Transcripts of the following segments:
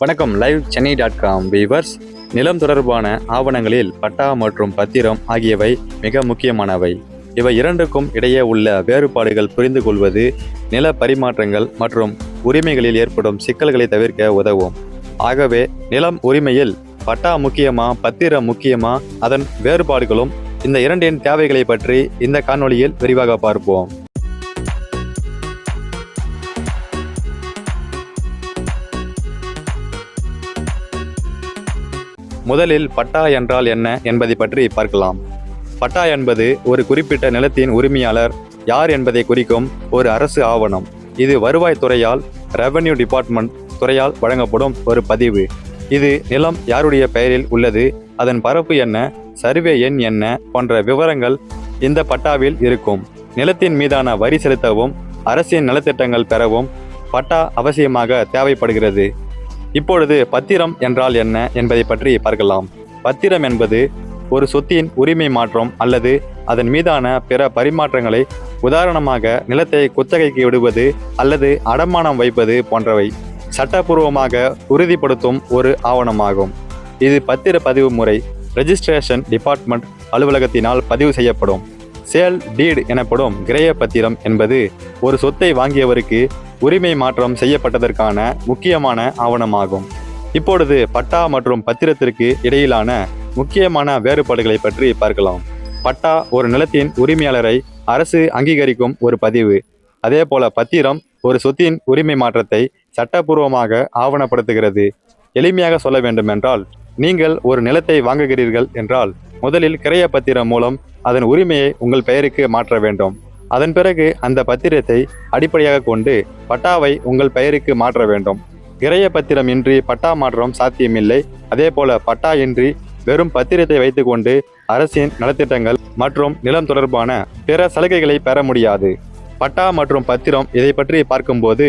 வணக்கம். லைவ் சென்னை.com வீவர்ஸ். நிலம் தொடர்பான ஆவணங்களில் பட்டா மற்றும் பத்திரம் ஆகியவை மிக முக்கியமானவை. இவை இரண்டுக்கும் இடையே உள்ள வேறுபாடுகள் புரிந்து கொள்வது நில பரிமாற்றங்கள் மற்றும் உரிமைகளில் ஏற்படும் சிக்கல்களை தவிர்க்க உதவும். ஆகவே நிலம் உரிமையில் பட்டா முக்கியமா, பத்திரம் முக்கியமா, அதன் வேறுபாடுகளும் இந்த இரண்டின் தேவைகளை பற்றி இந்த காணொளியில் விரிவாக பார்ப்போம். முதலில் பட்டா என்றால் என்ன என்பதை பற்றி பார்க்கலாம். பட்டா என்பது ஒரு குறிப்பிட்ட நிலத்தின் உரிமையாளர் யார் என்பதை குறிக்கும் ஒரு அரசு ஆவணம். இது வருவாய் துறையால், ரெவென்யூ டிபார்ட்மெண்ட் துறையால் வழங்கப்படும் ஒரு பதிவு. இது நிலம் யாருடைய பெயரில் உள்ளது, அதன் பரப்பு என்ன, சர்வே எண் என்ன போன்ற விவரங்கள் இந்த பட்டாவில் இருக்கும். நிலத்தின் மீதான வரி செலுத்தவும் அரசின் நலத்திட்டங்கள் பெறவும் பட்டா அவசியமாக தேவைப்படுகிறது. இப்பொழுது பத்திரம் என்றால் என்ன என்பதை பற்றி பார்க்கலாம். பத்திரம் என்பது ஒரு சொத்தின் உரிமை மாற்றம் அல்லது அதன் மீதான பிற பரிமாற்றங்களை, உதாரணமாக நிலத்தை குத்தகைக்கு விடுவது அல்லது அடமானம் வைப்பது போன்றவை சட்டப்பூர்வமாக உறுதிப்படுத்தும் ஒரு ஆவணமாகும். இது பத்திர பதிவு முறை ரெஜிஸ்ட்ரேஷன் டிபார்ட்மெண்ட் அலுவலகத்தினால் பதிவு செய்யப்படும். சேல் டீட் எனப்படும் கிரய பத்திரம் என்பது ஒரு சொத்தை வாங்கியவருக்கு உரிமை மாற்றம் செய்யப்பட்டதற்கான முக்கியமான ஆவணமாகும். இப்பொழுது பட்டா மற்றும் பத்திரத்திற்கு இடையிலான முக்கியமான வேறுபாடுகளை பற்றி பார்க்கலாம். பட்டா ஒரு நிலத்தின் உரிமையாளரை அரசு அங்கீகரிக்கும் ஒரு பதிவு. அதேபோல பத்திரம் ஒரு சொத்தின் உரிமை மாற்றத்தை சட்டப்பூர்வமாக ஆவணப்படுத்துகிறது. எளிமையாக சொல்ல வேண்டுமென்றால், நீங்கள் ஒரு நிலத்தை வாங்குகிறீர்கள் என்றால் முதலில் கிரய பத்திரம் மூலம் அதன் உரிமையை உங்கள் பெயருக்கு மாற்ற வேண்டும். அதன் பிறகு அந்த பத்திரத்தை அடிப்படையாக கொண்டு பட்டாவை உங்கள் பெயருக்கு மாற்ற வேண்டும். கிரய பத்திரம் இன்றி பட்டா மாற்றம் சாத்தியமில்லை. அதேபோல பட்டா இன்றி வெறும் பத்திரத்தை வைத்துக்கொண்டு அரசின் நலத்திட்டங்கள் மற்றும் நிலம் தொடர்பான பிற சலுகைகளை பெற முடியாது. பட்டா மற்றும் பத்திரம் இதை பற்றி பார்க்கும்போது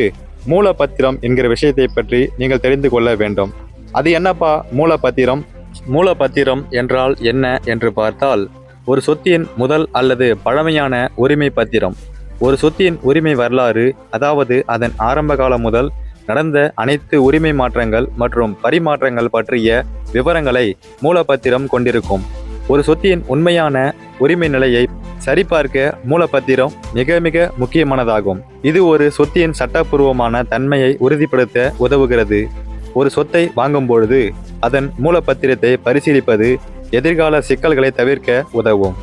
மூலப்பத்திரம் என்கிற விஷயத்தை பற்றி நீங்கள் தெரிந்து கொள்ள வேண்டும். அது என்னப்பா மூலப்பத்திரம்? மூலப்பத்திரம் என்றால் என்ன என்று பார்த்தால், ஒரு சொத்தின் முதல் அல்லது பழமையான உரிமை பத்திரம். ஒரு சொத்தின் உரிமை வரலாறு, அதாவது அதன் ஆரம்ப காலம் முதல் நடந்த அனைத்து உரிமை மாற்றங்கள் மற்றும் பரிமாற்றங்கள் பற்றிய விவரங்களை மூலப்பத்திரம் கொண்டிருக்கும். ஒரு சொத்தின் உண்மையான உரிமை நிலையை சரிபார்க்க மூலப்பத்திரம் மிக மிக முக்கியமானதாகும். இது ஒரு சொத்தின் சட்டப்பூர்வமான தன்மையை உறுதிப்படுத்த உதவுகிறது. ஒரு சொத்தை வாங்கும் பொழுது அதன் மூலப்பத்திரத்தை பரிசீலிப்பது எதிர்கால சிக்கல்களை தவிர்க்க உதவும்.